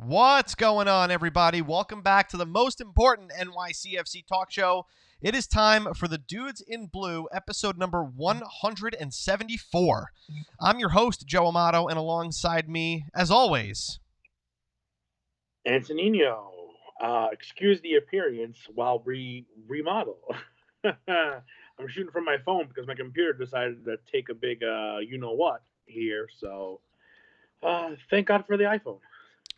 What's going on, everybody? Welcome back to the most important NYCFC talk show. It is time for the Dudes in Blue, episode number 174. I'm your host, Joe Amato, and alongside me, as always, Antonino. Excuse the appearance while remodel. I'm shooting from my phone because my computer decided to take a big you-know-what here. So thank God for the iPhone.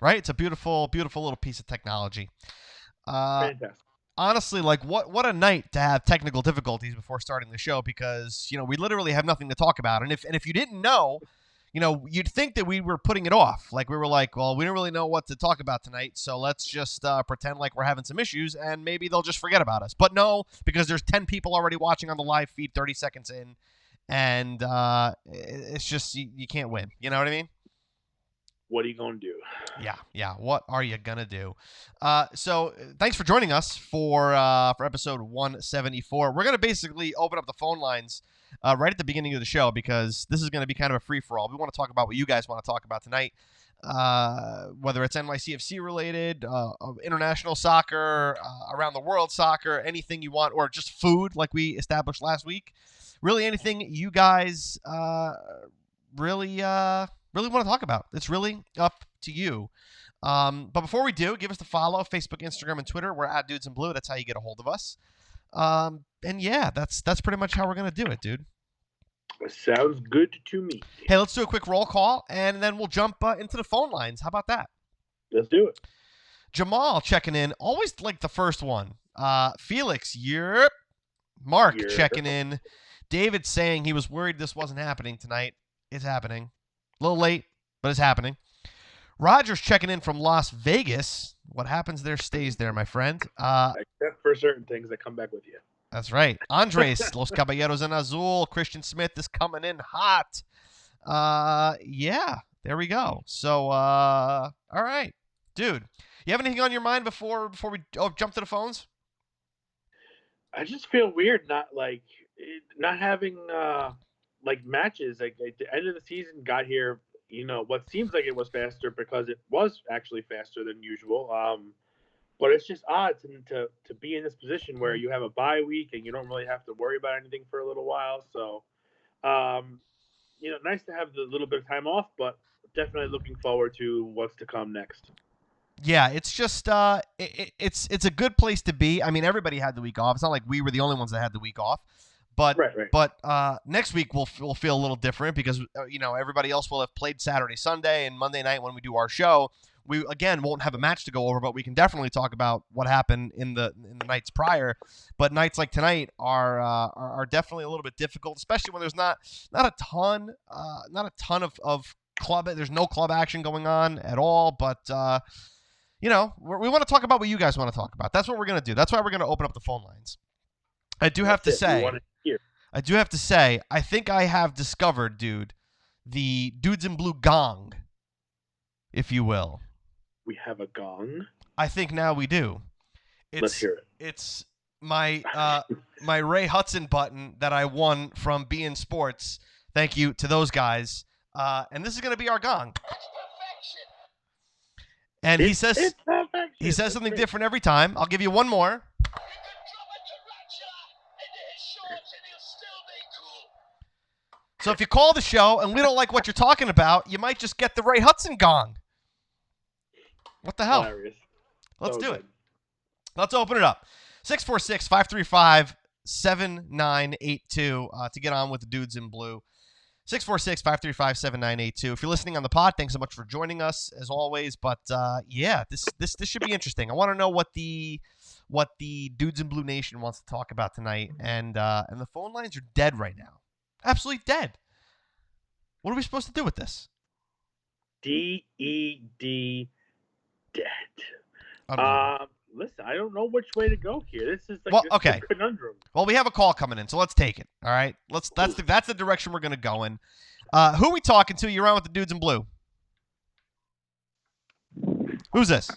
right? It's a beautiful, beautiful little piece of technology. Fantastic. Honestly, like what a night to have technical difficulties before starting the show because, we literally have nothing to talk about. And if you didn't know, you'd think that we were putting it off. Like we were like, well, we don't really know what to talk about tonight, so let's just pretend like we're having some issues and maybe they'll just forget about us. But no, because there's 10 people already watching on the live feed 30 seconds in, and it's just you can't win. You know what I mean? What are you going to do? Yeah. What are you gonna do? So thanks for joining us for episode 174. We're gonna basically open up the phone lines right at the beginning of the show because this is gonna be kind of a free for all. We want to talk about what you guys want to talk about tonight, whether it's NYCFC related, international soccer, around the world soccer, anything you want, or just food like we established last week. Really, anything you guys really want to talk about. It's really up to you. But before we do, give us the follow, Facebook, Instagram, and Twitter. We're at Dudes in Blue. That's how you get a hold of us. And yeah, that's pretty much how we're going to do it, dude. Sounds good to me. Hey, let's do a quick roll call, and then we'll jump into the phone lines. How about that? Let's do it. Jamal checking in. Always like the first one. Felix, yep. Mark checking in. David saying he was worried this wasn't happening tonight. It's happening. A little late, but it's happening. Roger's checking in from Las Vegas. What happens there stays there, my friend. Except for certain things that come back with you. That's right. Andres, Los Caballeros en Azul. Christian Smith is coming in hot. Yeah, there we go. So, all right. Dude, you have anything on your mind before we jump to the phones? I just feel weird not having matches. Like at the end of the season got here, what seems like it was faster because it was actually faster than usual. But it's just odd to be in this position where you have a bye week and you don't really have to worry about anything for a little while. So, nice to have the little bit of time off, but definitely looking forward to what's to come next. Yeah, it's just it's a good place to be. I mean, everybody had the week off. It's not like we were the only ones that had the week off. But right. But next week we'll feel a little different because everybody else will have played Saturday, Sunday, and Monday night when we do our show. We again won't have a match to go over, but we can definitely talk about what happened in the nights prior. But nights like tonight are definitely a little bit difficult, especially when there's not a ton of club. There's no club action going on at all. But we want to talk about what you guys want to talk about. That's what we're gonna do. That's why we're gonna open up the phone lines. I do have to say, I think I have discovered, dude, the Dudes in Blue gong, if you will. We have a gong? I think now we do. Let's hear it. It's my my Ray Hudson button that I won from beIN Sports. Thank you to those guys. And this is going to be our gong. And he says something different every time. I'll give you one more. So if you call the show and we don't like what you're talking about, you might just get the Ray Hudson gong. What the hell? Hilarious. Let's do it. Let's open it up. 646-535-7982 to get on with the Dudes in Blue. 646-535-7982. If you're listening on the pod, thanks so much for joining us as always. But yeah, this should be interesting. I want to know what the Dudes in Blue Nation wants to talk about tonight, and the phone lines are dead right now. Absolutely dead. What are we supposed to do with this? DED dead. Listen, I don't know which way to go here. This is a conundrum. Well, we have a call coming in, so let's take it. All right, that's the direction we're gonna go in. Who are we talking to? You're on with the Dudes in Blue. Who's this?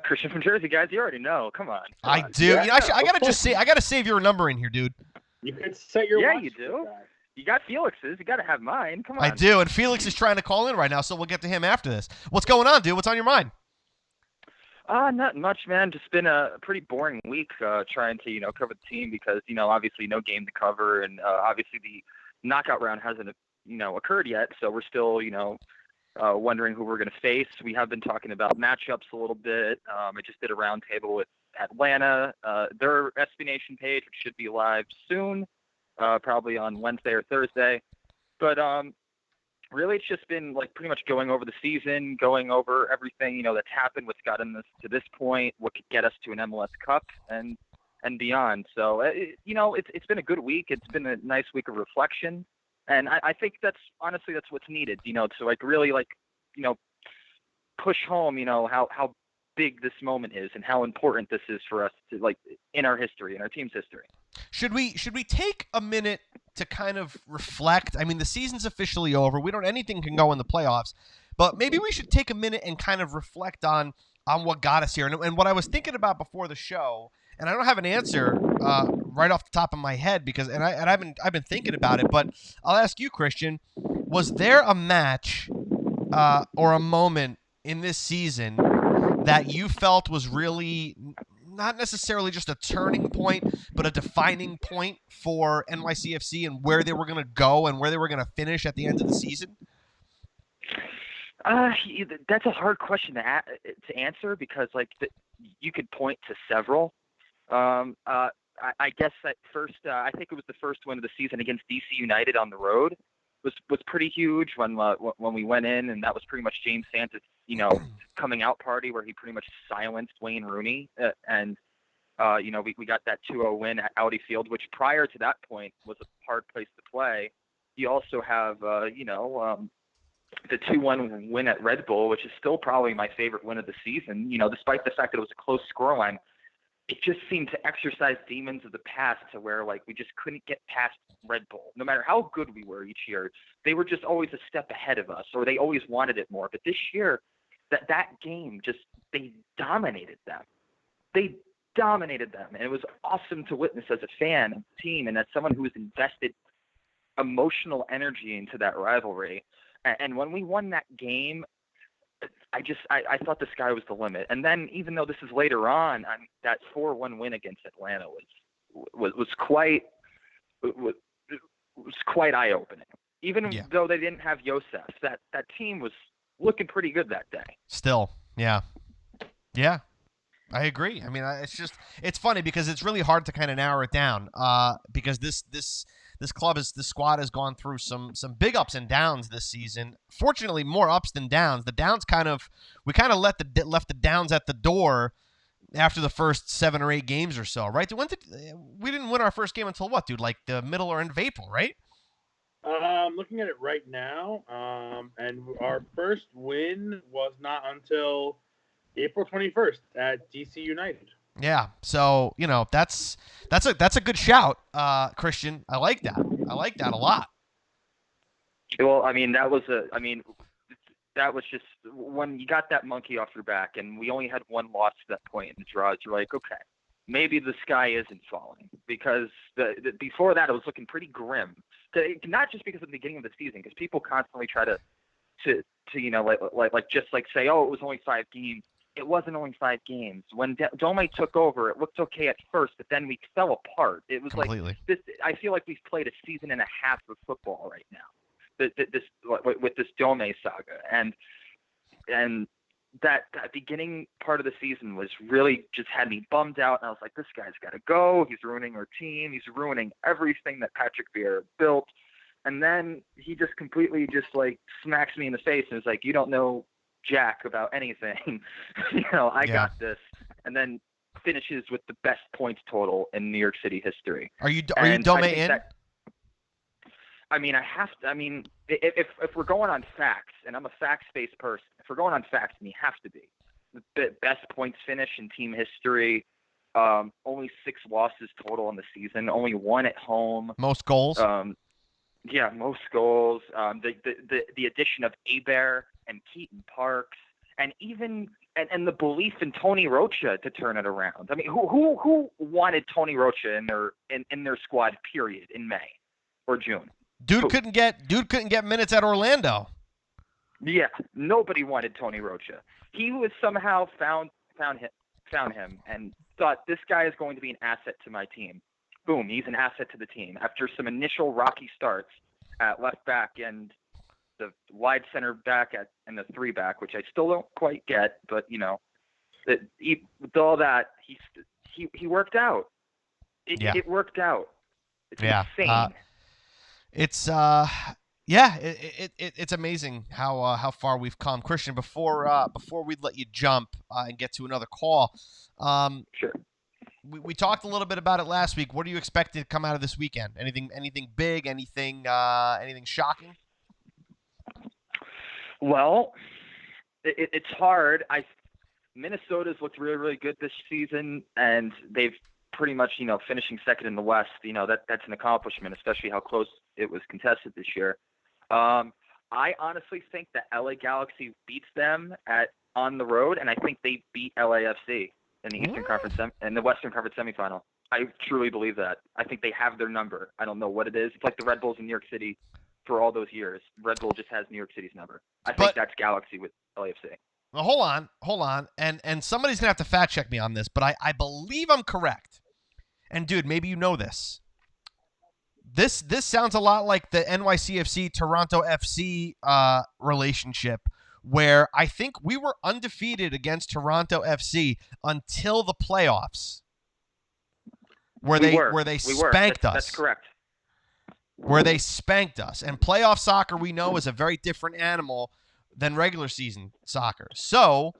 Christian from Jersey, guys. You already know. Come on. I do. Yeah, I gotta save your number in here, dude. You could set your watch. Yeah, you do. You got Felix's. You got to have mine. Come on. I do, and Felix is trying to call in right now, so we'll get to him after this. What's going on, dude? What's on your mind? Not much, man. Just been a pretty boring week trying to, cover the team because, obviously no game to cover, and obviously the knockout round hasn't, occurred yet. So we're still, wondering who we're going to face. We have been talking about matchups a little bit. I just did a roundtable with Atlanta, their SB Nation page, which should be live soon, probably on Wednesday or Thursday. But really, it's just been like pretty much going over the season, going over everything that's happened, what's gotten us to this point, what could get us to an MLS Cup, and beyond. So it's been a good week. It's been a nice week of reflection, and I think that's what's needed. To like really push home how big this moment is and how important this is for us to like in our history, in our team's history. Should we take a minute to kind of reflect? I mean, the season's officially over. Anything can go in the playoffs, but maybe we should take a minute and kind of reflect on what got us here. And what I was thinking about before the show, and I don't have an answer right off the top of my head I've been thinking about it, but I'll ask you, Christian, was there a match or a moment in this season that you felt was really not necessarily just a turning point, but a defining point for NYCFC and where they were going to go and where they were going to finish at the end of the season? That's a hard question to answer because you could point to several. I guess at first, I think it was the first win of the season against DC United on the road was pretty huge when we went in, and that was pretty much James Santa's coming out party where he pretty much silenced Wayne Rooney, and we got that 2-0 win at Audi Field, which prior to that point was a hard place to play. You also have the 2-1 win at Red Bull, which is still probably my favorite win of the season. Despite the fact that it was a close scoreline, it just seemed to exercise demons of the past to where we just couldn't get past Red Bull. No matter how good we were each year, they were just always a step ahead of us, or they always wanted it more. But this year, that game they dominated them. They dominated them, and it was awesome to witness as a fan of the team and as someone who has invested emotional energy into that rivalry. And when we won that game, I thought the sky was the limit. And then, even though this is later on, that 4-1 win against Atlanta was quite eye-opening. Even though they didn't have Josef, that team was looking pretty good that day. Still, yeah. I agree. I mean, it's funny because it's really hard to kind of narrow it down because this squad has gone through some big ups and downs this season. Fortunately, more ups than downs. The downs we left the downs at the door after the first 7 or 8 games or so, right? We didn't win our first game until what, dude? Like the middle or end of April, right? I'm looking at it right now, and our first win was not until April 21st at DC United. Yeah, so that's a good shout, Christian. I like that. I like that a lot. Well, I mean, that was just when you got that monkey off your back, and we only had one loss to that point in the draws. You're like, okay, maybe the sky isn't falling, because before that it was looking pretty grim. Not just because of the beginning of the season, because people constantly try to say, oh, it was only 5 games. It wasn't only 5 games. When Dome took over, it looked okay at first, but then we fell apart. It was completely. Like this. I feel like we've played a season and a half of football right now. With this Dome saga, and that beginning part of the season was really just had me bummed out. And I was like, this guy's got to go. He's ruining our team. He's ruining everything that Patrick Vieira built. And then he just completely smacks me in the face and is like, you don't know jack about anything. I got this. And then finishes with the best points total in New York City history. Are you Dome in? If we're going on facts, and I'm a facts-based person, if we're going on facts, and you have to be, the best points finish in team history, only 6 losses total in the season, only 1 at home. Most goals? Most goals. The addition of Hebert and Keaton Parks, and even and the belief in Tony Rocha to turn it around. I mean, who wanted Tony Rocha in their squad, period, in May or June? Dude couldn't get minutes at Orlando. Yeah, nobody wanted Tony Rocha. He was somehow found him and thought this guy is going to be an asset to my team. Boom, he's an asset to the team. After some initial rocky starts at left back and the wide center back and the 3 back, which I still don't quite get, but with all that, he worked out. It worked out. It's insane. It's it's amazing how far we've come. Christian, before we let you jump and get to another call, sure. We talked a little bit about it last week. What do you expect to come out of this weekend? Anything big? Anything shocking? Well, it's hard. Minnesota's looked really, really good this season, and they've pretty much, finishing second in the West. That's an accomplishment, especially how close it was contested this year. I honestly think the LA Galaxy beats them on the road, and I think they beat LAFC in the Eastern Conference and the Western Conference semifinal. I truly believe that. I think they have their number. I don't know what it is. It's like the Red Bulls in New York City for all those years. Red Bull just has New York City's number. I think that's Galaxy with LAFC. Well, hold on, and somebody's gonna have to fact check me on this, but I believe I'm correct. And dude, maybe you know this. This sounds a lot like the NYCFC Toronto FC relationship, where I think we were undefeated against Toronto FC until the playoffs, where they spanked us. That's correct. Where they spanked us. And playoff soccer, we know, is a very different animal than regular season soccer. So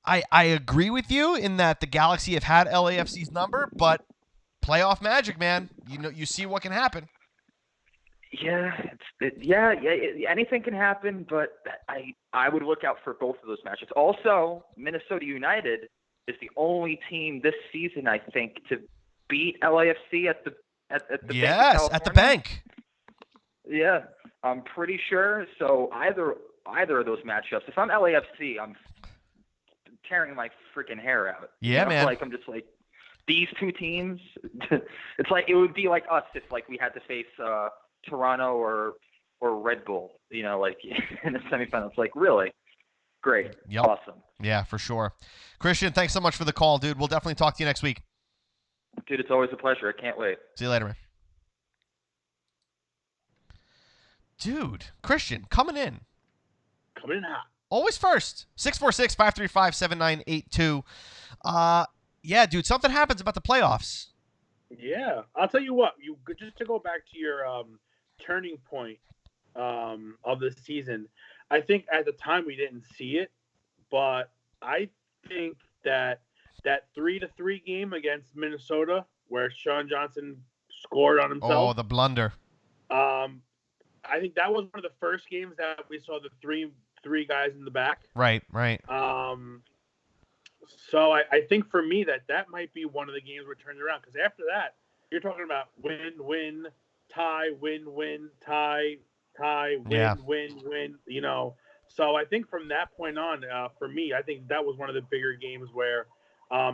I agree with you in that the Galaxy have had LAFC's number, but playoff magic, man. You see what can happen. Yeah, anything can happen, but I would look out for both of those matches. Also, Minnesota United is the only team this season, I think, to beat LAFC at the yes, at the bank. Yeah, I'm pretty sure. So either of those matchups, if I'm LAFC, I'm tearing my freaking hair out. Yeah, man. I'm just like, these two teams. It's like it would be like us if we had to face Toronto or Red Bull. In the semifinals. Really great. Yep. Awesome. Yeah, for sure. Christian, thanks so much for the call, dude. We'll definitely talk to you next week. Dude, it's always a pleasure. I can't wait. See you later, man. Dude, Christian, coming in hot. Always first. 646-535-7982. Yeah, dude, something happens about the playoffs. Yeah. I'll tell you what. Just to go back to your turning point of the season, I think at the time we didn't see it, but I think that 3-3 game against Minnesota where Sean Johnson scored on himself. Oh, the blunder. I think that was one of the first games that we saw the three guys in the back. Right. So I think for me that might be one of the games we're turning around, because after that you're talking about win, tie, win, tie, win. So I think from that point on, for me, I think that was one of the bigger games where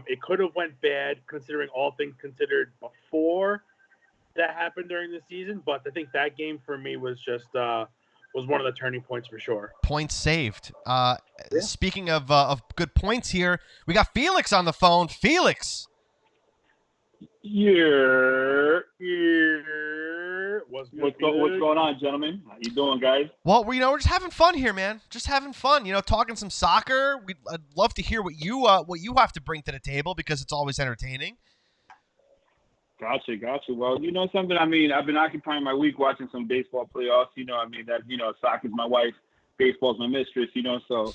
it could have went bad considering all things considered before that happened during the season. But I think that game for me was just was one of the turning points for sure. Points saved. Speaking of good points here, we got Felix on the phone. Felix. Yeah. What's going on, gentlemen? How you doing, guys? Well, we're just having fun here, man. Just having fun. Talking some soccer. I'd love to hear what you have to bring to the table, because it's always entertaining. Gotcha. Well, something. I've been occupying my week watching some baseball playoffs. Soccer's my wife, baseball's my mistress. So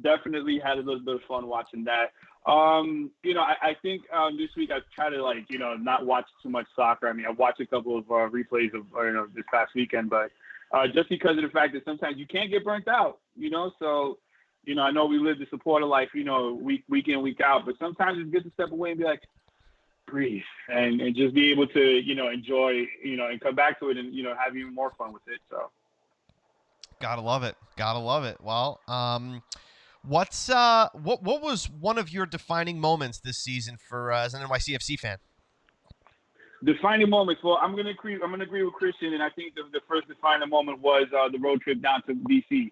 definitely had a little bit of fun watching that. I think this week I've tried to not watch too much soccer. I watched a couple of replays of this past weekend, but just because of the fact that sometimes you can't get burnt out. So I know we live the supporter life, week in, week out, but sometimes it's good to step away and be like, breathe and just be able to enjoy and come back to it and have even more fun with it. So gotta love it. Well, what was one of your defining moments this season for as an NYCFC fan? Defining moments. Well, I'm gonna agree with Christian, and I think the first defining moment was the road trip down to DC.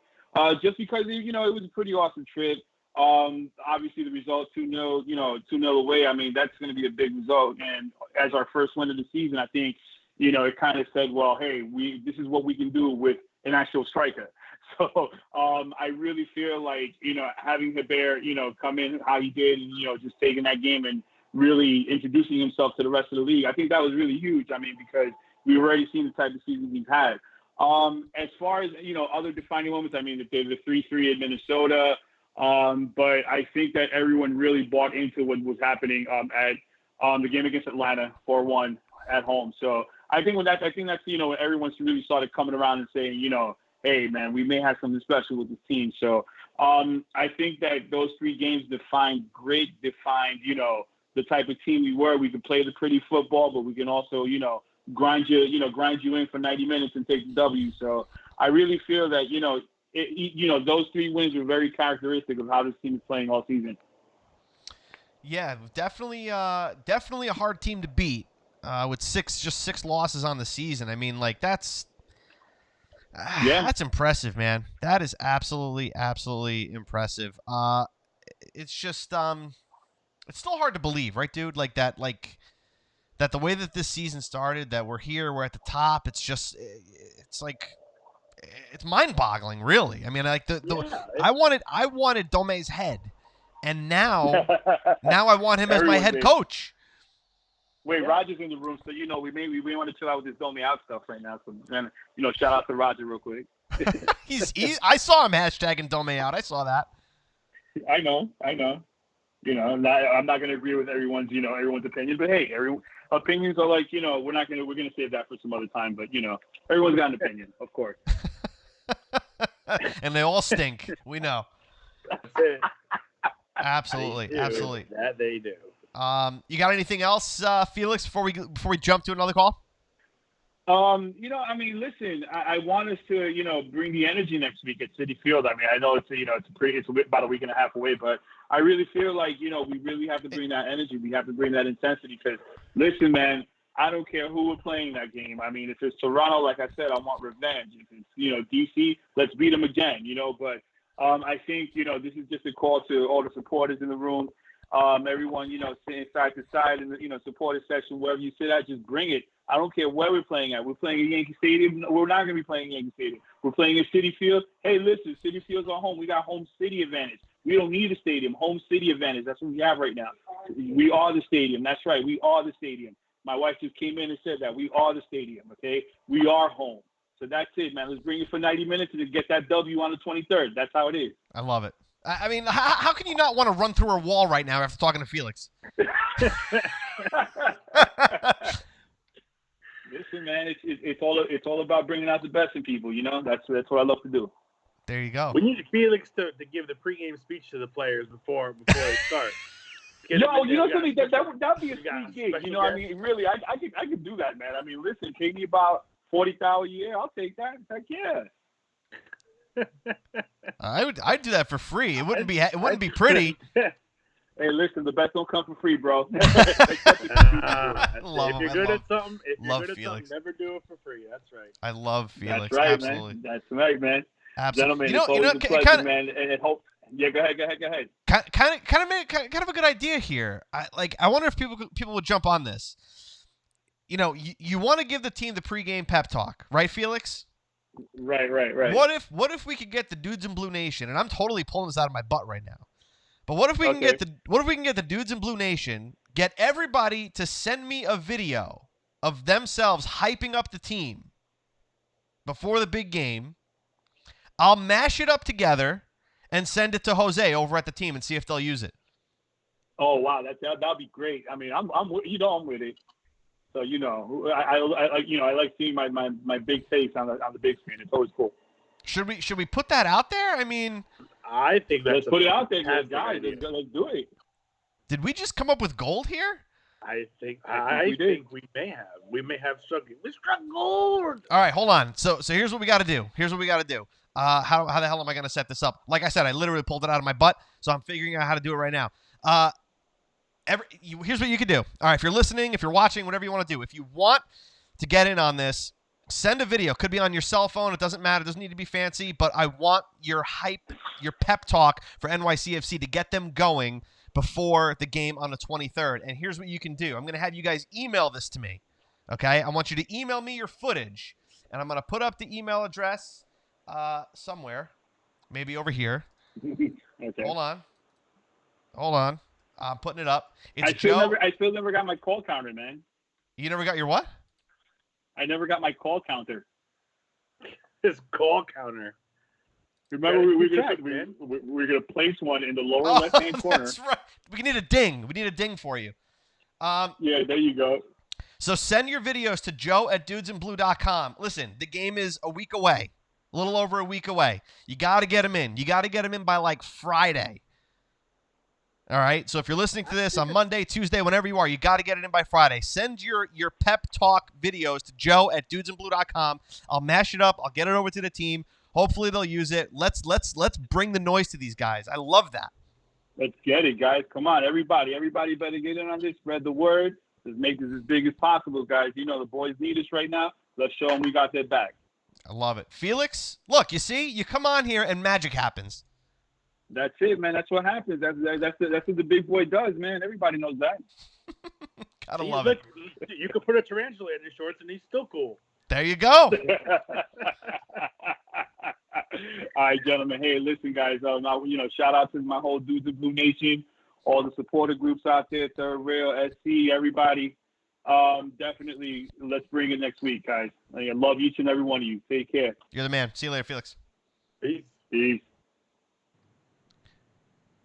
Just because it was a pretty awesome trip. Obviously the result 2-0, 2-0 away. I mean, that's going to be a big result. And as our first win of the season, I think it kind of said, well, hey, this is what we can do with an actual striker. So I really feel like having Heber come in how he did, and just taking that game and really introducing himself to the rest of the league. I think that was really huge. I mean, because we've already seen the type of season he's had. As far as, other defining moments, I mean, the 3-3 in Minnesota, but I think that everyone really bought into what was happening at the game against Atlanta, 4-1 at home. So I think that's when everyone really started coming around and saying, hey, man, we may have something special with this team. So I think that those 3 games defined, the type of team we were. We could play the pretty football, but we can also, grind you in for 90 minutes and take the W. So I really feel that, those 3 wins were very characteristic of how this team is playing all season. Yeah, definitely a hard team to beat with six losses on the season. I mean, like that's impressive, man. That is absolutely impressive. It's just it's still hard to believe, right, dude? Like that the way that this season started, that we're here, we're at the top. It's mind-boggling, really. I mean, like I wanted Dome's head, and now I want him as my head coach. Wait, Roger's in the room, so we want to chill out with this Dome out stuff right now. So shout out to Roger real quick. I saw him hashtagging Dome out. I saw that. I know. I'm not going to agree with everyone's opinion, but hey, opinions are like, we're going to save that for some other time, but everyone's got an opinion, of course. And they all stink. We know. That's it. Absolutely. That they do. You got anything else, Felix, before we jump to another call? Listen, I want us to, bring the energy next week at Citi Field. I mean, I know it's about a week and a half away, but I really feel like, we really have to bring that energy. We have to bring that intensity because, listen, man, I don't care who we're playing that game. I mean, if it's Toronto, like I said, I want revenge. If it's, DC, let's beat them again, but I think, this is just a call to all the supporters in the room. Everyone, sitting side to side in the, supporter section, wherever you sit at, just bring it. I don't care where we're playing at. We're playing at Yankee Stadium. We're not going to be playing at Yankee Stadium. We're playing at Citi Field. Hey, listen, Citi Field's our home. We got home city advantage. We don't need a stadium. Home city advantage. That's what we have right now. We are the stadium. That's right. We are the stadium. My wife just came in and said that. We are the stadium, okay? We are home. So that's it, man. Let's bring it for 90 minutes and get that W on the 23rd. That's how it is. I love it. I mean, how can you not want to run through a wall right now after talking to Felix? Listen, man, it's all about bringing out the best in people. That's what I love to do. There you go. We need Felix to give the pregame speech to the players before they start. Something that'd be a sweet gig. I mean, really, I could do that, man. I mean, listen, pay me about $40,000 a year. I'll take that. Heck yeah. I'd do that for free. It wouldn't be pretty. Hey, listen, the best don't come for free, bro. If you're good at something, never do it for free. That's right. I love Felix. That's right, absolutely. Man. That's right, man. Absolutely. Gentlemen, it's always a pleasure, man. And hope. Yeah, go ahead. Kind of a good idea here. I wonder if people would jump on this. You want to give the team the pregame pep talk, right, Felix? Right. What if we could get the dudes in Blue Nation, and I'm totally pulling this out of my butt right now. But what if we can get the dudes in Blue Nation, get everybody to send me a video of themselves hyping up the team before the big game. I'll mash it up together and send it to Jose over at the team and see if they'll use it. Oh wow, that'd be great. I mean, I'm with it. So I like seeing my big face on the big screen. It's always cool. Should we put that out there? I mean, I think let's put it out there, guys. Let's do it. Did we just come up with gold here? I think we may have. We may have struck. We struck gold. All right, hold on. So here's what we got to do. How the hell am I going to set this up? Like I said, I literally pulled it out of my butt, so I'm figuring out how to do it right now. Here's what you can do. All right, if you're listening, if you're watching, whatever you want to do. If you want to get in on this, send a video. Could be on your cell phone. It doesn't matter. It doesn't need to be fancy. But I want your hype, your pep talk for NYCFC to get them going before the game on the 23rd. And here's what you can do. I'm going to have you guys email this to me. Okay? I want you to email me your footage. And I'm going to put up the email address somewhere. Maybe over here. Okay. Hold on. I'm putting it up. It's I still never got my call counter, man. You never got your what? I never got my call counter. His call counter. Remember, we're gonna place one in the lower left-hand corner. That's right. We need a ding. We need a ding for you. Yeah, there you go. So send your videos to joe@dudesinblue.com. Listen, the game is a week away. A little over a week away. You got to get them in. You got to get them in by like Friday. All right? So if you're listening to this on Monday, Tuesday, whenever you are, you got to get it in by Friday. Send your pep talk videos to joe@dudesinblue.com. I'll mash it up. I'll get it over to the team. Hopefully they'll use it. Let's bring the noise to these guys. I love that. Let's get it, guys. Come on, everybody. Everybody better get in on this. Spread the word. Let's make this as big as possible, guys. You know the boys need us right now. Let's show them we got their back. I love it. Felix, look, you see? You come on here and magic happens. That's it, man. That's what happens. That's what the big boy does, man. Everybody knows that. Gotta love it. You could put a tarantula in his shorts and he's still cool. There you go. All right, gentlemen. Hey, listen, guys. Shout out to my whole Dudes in Blue Nation, all the supporter groups out there, Third Rail, SC, everybody. Definitely, let's bring it next week, guys. I love each and every one of you. Take care. You're the man. See you later, Felix. Peace.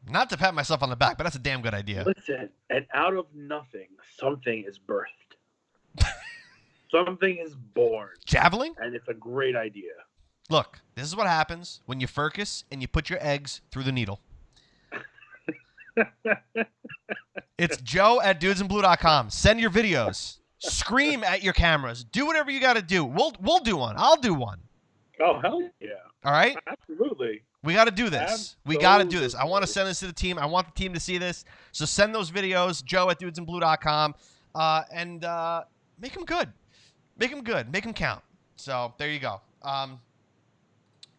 Not to pat myself on the back, but that's a damn good idea. Listen, and out of nothing, something is birthed. Something is born. Javelin? And it's a great idea. Look, this is what happens when you focus and you put your eggs through the needle. It's joe@dudesinblue.com. Send your videos. Scream at your cameras. Do whatever you got to do. We'll do one. I'll do one. Oh, hell yeah. All right? Absolutely. We got to do this. We got to do this. I want to send this to the team. I want the team to see this. So send those videos, joe@dudesinblue.com, and make them good. Make them good. Make them count. So there you go.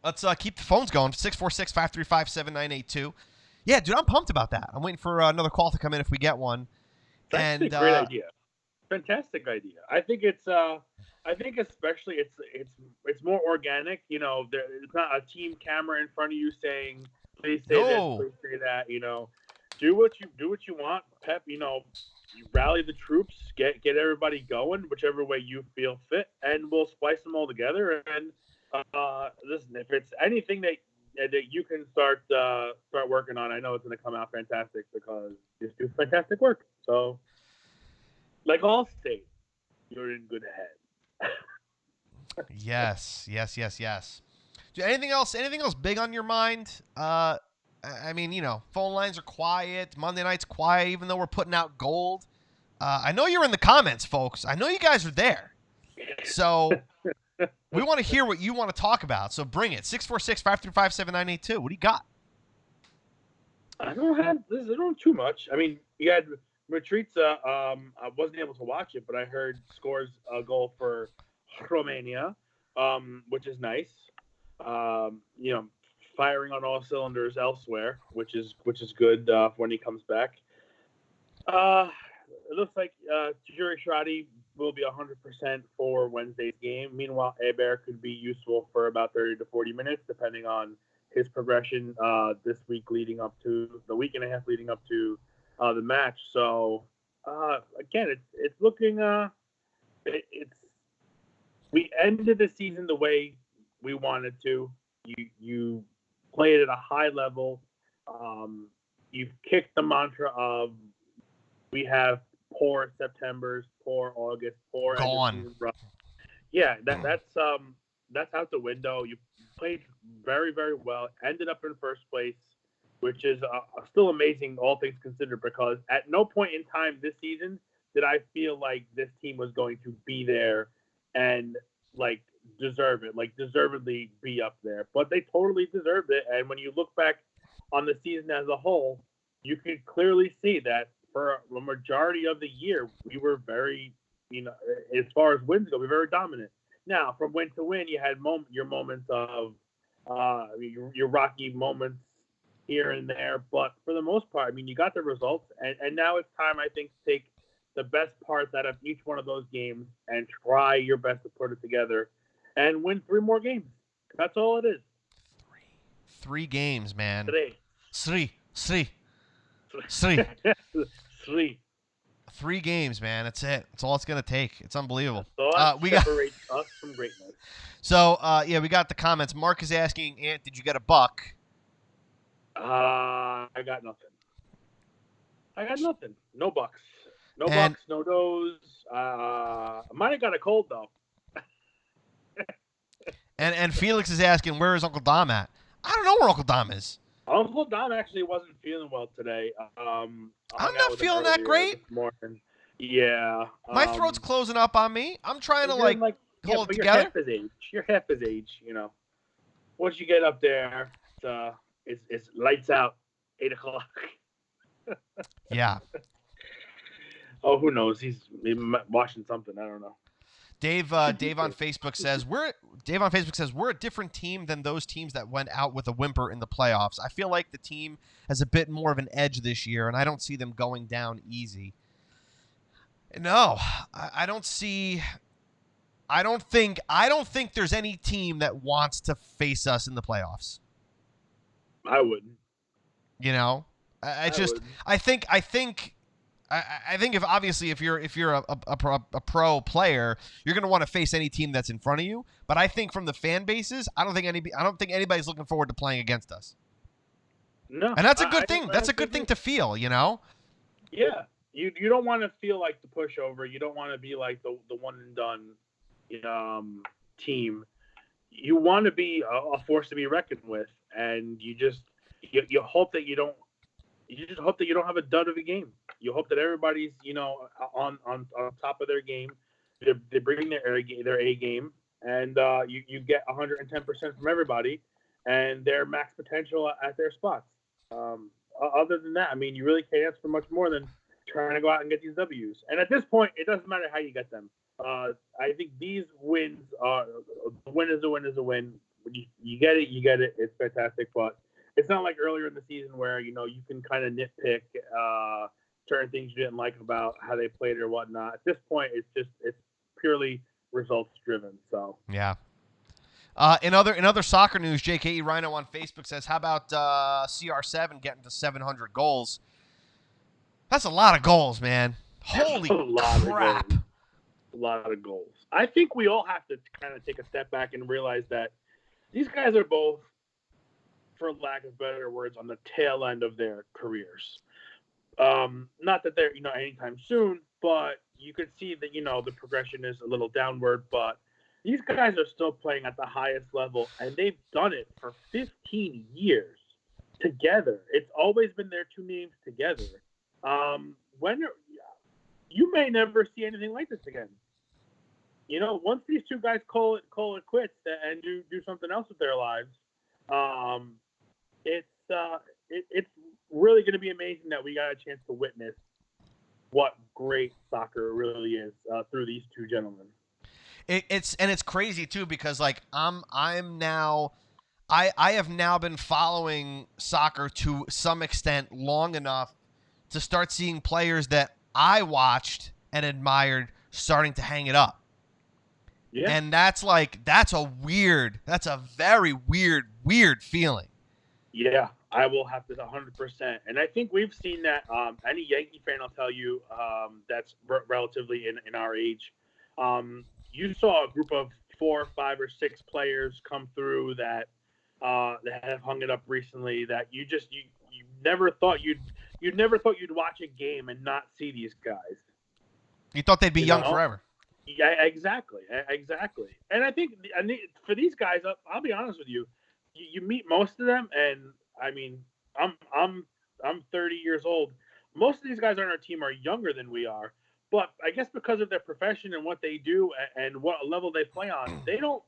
Let's keep the phones going. 646-535-7982. Yeah, dude, I'm pumped about that. I'm waiting for another call to come in if we get one. That's a great idea. Fantastic idea. I think it's especially it's more organic. You know, it's not a team camera in front of you saying, "Please say this, please say that." You know, do what you want. Pep, you rally the troops, get everybody going, whichever way you feel fit, and we'll splice them all together. And listen, if it's anything that you can start working on, I know it's going to come out fantastic because you do fantastic work. So, like all state, you're in good hands. Yes. Dude, anything else big on your mind? I mean, phone lines are quiet. Monday night's quiet, even though we're putting out gold. I know you're in the comments, folks. I know you guys are there. So we want to hear what you want to talk about. So bring it. 646-535-7982. What do you got? I don't have too much. I mean, you had Matrica. I wasn't able to watch it, but I heard scores a goal for Romania, which is nice. Firing on all cylinders elsewhere, which is good when he comes back. It looks like Juri Shradi will be 100% for Wednesday's game. Meanwhile, Eber could be useful for about 30 to 40 minutes, depending on his progression this week leading up to the week and a half leading up to the match. So again, it's looking we ended the season the way we wanted to. You played at a high level. You've kicked the mantra of we have poor Septembers, poor August, poor gone. Yeah, that's out the window. You played very, very well. Ended up in first place, which is still amazing, all things considered, because at no point in time this season did I feel like this team was going to be there and deservedly be up there. But they totally deserved it. And when you look back on the season as a whole, you can clearly see that for a majority of the year, we were very, as far as wins go, we were very dominant. Now, from win to win, you had your moments of your rocky moments here and there, but for the most part, I mean, you got the results, and now it's time, I think, to take the best parts out of each one of those games and try your best to put it together and win 3 more games. That's all it is. 3 games, man. Three. 3 games, man. That's it. That's all it's gonna take. It's unbelievable. We separates us from greatness. So, we got the comments. Mark is asking, Ant, did you get a buck? I got nothing. No bucks. No bucks. No does. I might have got a cold though. and Felix is asking, where is Uncle Dom at? I don't know where Uncle Dom is. Uncle Dom actually wasn't feeling well today. I'm not feeling that great. This morning. Yeah. My throat's closing up on me. I'm trying to hold it together. You're half his age, Once you get up there, it's lights out, 8 o'clock. Yeah. Oh, who knows? He's watching something. I don't know. Dave on Facebook says we're a different team than those teams that went out with a whimper in the playoffs. I feel like the team has a bit more of an edge this year, and I don't see them going down easy. No, I don't see. I don't think there's any team that wants to face us in the playoffs. I wouldn't. I think if you're a pro player, you're going to want to face any team that's in front of you. But I think from the fan bases, I don't think anybody's looking forward to playing against us. No, and that's a good thing. That's a good thing to feel, Yeah, you don't want to feel like the pushover. You don't want to be like the one and done team. You want to be a force to be reckoned with, and you hope that you don't. You just hope that you don't have a dud of a game. You hope that everybody's, on top of their game. They bring their A game, and you get 110% from everybody, and their max potential at their spots. Other than that, I mean, you really can't ask for much more than trying to go out and get these W's. And at this point, it doesn't matter how you get them. I think these wins are a win is a win is a win. You get it, It's fantastic, but it's not like earlier in the season where, you can kind of nitpick certain things you didn't like about how they played or whatnot. At this point, it's purely results driven. So yeah. In other soccer news, JKE Rhino on Facebook says, how about CR7 getting to 700 goals? That's a lot of goals, man. Holy crap. A lot of goals. I think we all have to kind of take a step back and realize that these guys are both, for lack of better words, on the tail end of their careers. Not that they're, anytime soon, but you could see that, the progression is a little downward, but these guys are still playing at the highest level, and they've done it for 15 years together. It's always been their two names together. You may never see anything like this again. Once these two guys call it quits and do something else with their lives, it's really going to be amazing that we got a chance to witness what great soccer really is through these two gentlemen. It's crazy too, because I have now been following soccer to some extent long enough to start seeing players that I watched and admired starting to hang it up. Yeah. And that's a very weird feeling. Yeah, I will have to 100%. And I think we've seen that. Any Yankee fan will tell you that's relatively in our age. You saw a group of 4, 5, or 6 players come through that have hung it up recently. That you never thought you'd watch a game and not see these guys. You thought they'd be young forever. Yeah, exactly. And I think for these guys, I'll be honest with you. You meet most of them, and I mean, I'm 30 years old. Most of these guys on our team are younger than we are, but I guess because of their profession and what they do and what level they play on, they don't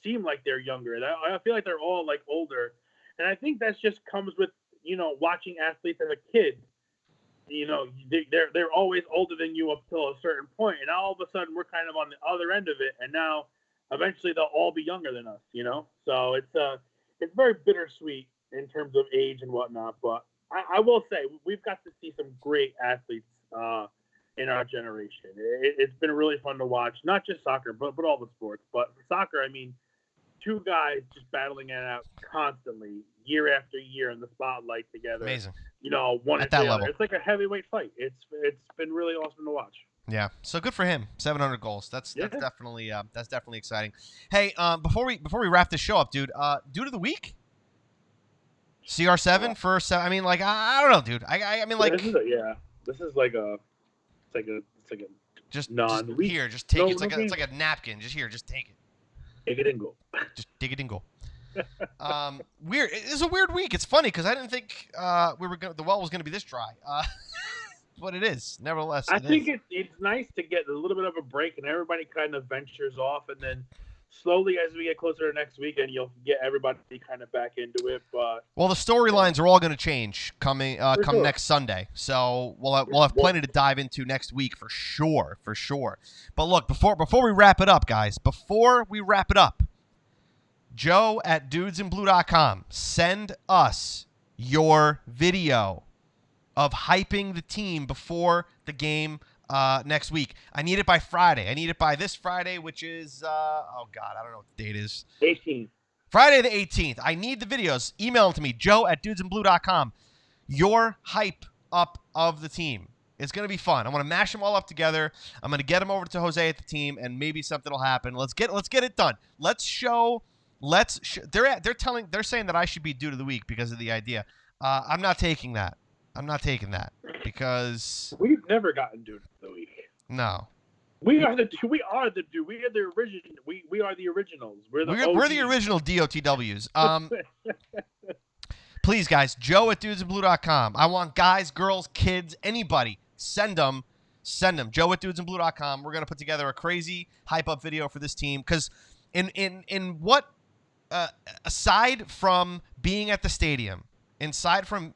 seem like they're younger. I feel like they're all older, and I think that just comes with watching athletes as a kid. they're always older than you up till a certain point, and all of a sudden we're kind of on the other end of it, and now eventually they'll all be younger than us, So it's very bittersweet in terms of age and whatnot. But I will say we've got to see some great athletes in our generation. It's been really fun to watch, not just soccer, but all the sports. But for soccer, I mean, two guys just battling it out constantly, year after year in the spotlight together. Amazing. One at that level. It's like a heavyweight fight. It's been really awesome to watch. Yeah, so good for him. 700 goals. That's definitely exciting. Hey, before we wrap this show up, dude, dude of the week, CR7 for 7. I mean, like I don't know, dude. I mean, like this is like a just non-week. Here, just take it. It's like a napkin. Just here, just take it. Take it and go. Just dig it and go. Weird. It's a weird week. It's funny because I didn't think the well was gonna be this dry. But it is, nevertheless. I think it's nice to get a little bit of a break and everybody kind of ventures off, and then slowly as we get closer to next weekend, you'll get everybody kind of back into it. But the storylines are all going to change come next Sunday, so we'll have plenty to dive into next week for sure. But look, before we wrap it up, guys, Joe at dudesandblue.com, send us your video of hyping the team before the game next week. I need it by Friday. I need it by this Friday, which is, I don't know what the date is. 18th. Friday the 18th. I need the videos. Email them to me, Joe at dudesandblue.com. Your hype up of the team. It's going to be fun. I want to mash them all up together. I'm going to get them over to Jose at the team, and maybe something will happen. Let's get it done. They're saying that I should be dude of the week because of the idea. I'm not taking that. Because we've never gotten dude of the week. No. We are the dude. We are the original. We are the originals. We're the original DOTWs. Please, guys, Joe at dudesandblue.com. I want guys, girls, kids, anybody. Send them. Joe at dudesandblue.com. We're gonna put together a crazy hype up video for this team because in what aside from being at the stadium. Aside from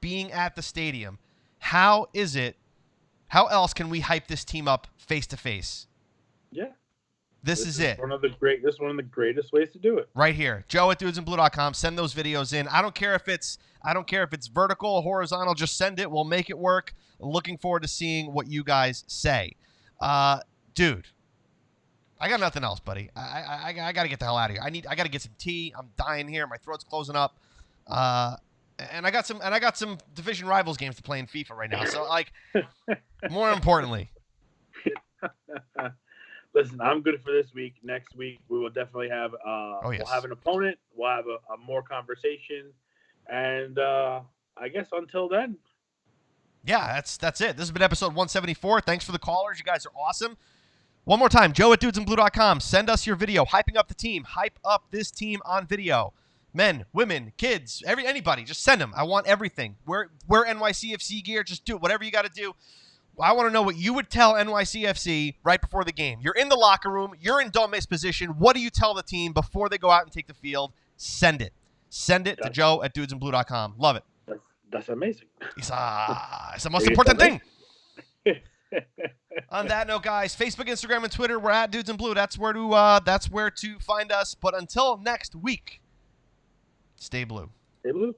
being at the stadium, how else can we hype this team up face to face? Yeah. This is it. This is one of the greatest ways to do it. Right here. Joe at dudesandblue.com. Send those videos in. I don't care if it's vertical or horizontal, just send it. We'll make it work. Looking forward to seeing what you guys say. Dude. I got nothing else, buddy. I got to get the hell out of here. I got to get some tea. I'm dying here. My throat's closing up. And I got some division rivals games to play in FIFA right now. So, like, more importantly. Listen, I'm good for this week. Next week, we will definitely have we'll have an opponent. We'll have a more conversation. And I guess until then. Yeah, that's it. This has been episode 174. Thanks for the callers. You guys are awesome. One more time, Joe at dudesandblue.com. Send us your video hyping up the team. Hype up this team on video. Men, women, kids, anybody, just send them. I want everything. Wear NYCFC gear. Just do it. Whatever you got to do. I want to know what you would tell NYCFC right before the game. You're in the locker room. You're in Dome's position. What do you tell the team before they go out and take the field? Send it. Send it to Joe at dudesandblue.com. Love it. That's amazing. It's the most important thing. On that note, guys, Facebook, Instagram, and Twitter, we're at Dudes in Blue. That's where to find us. But until next week, stay blue. Stay blue.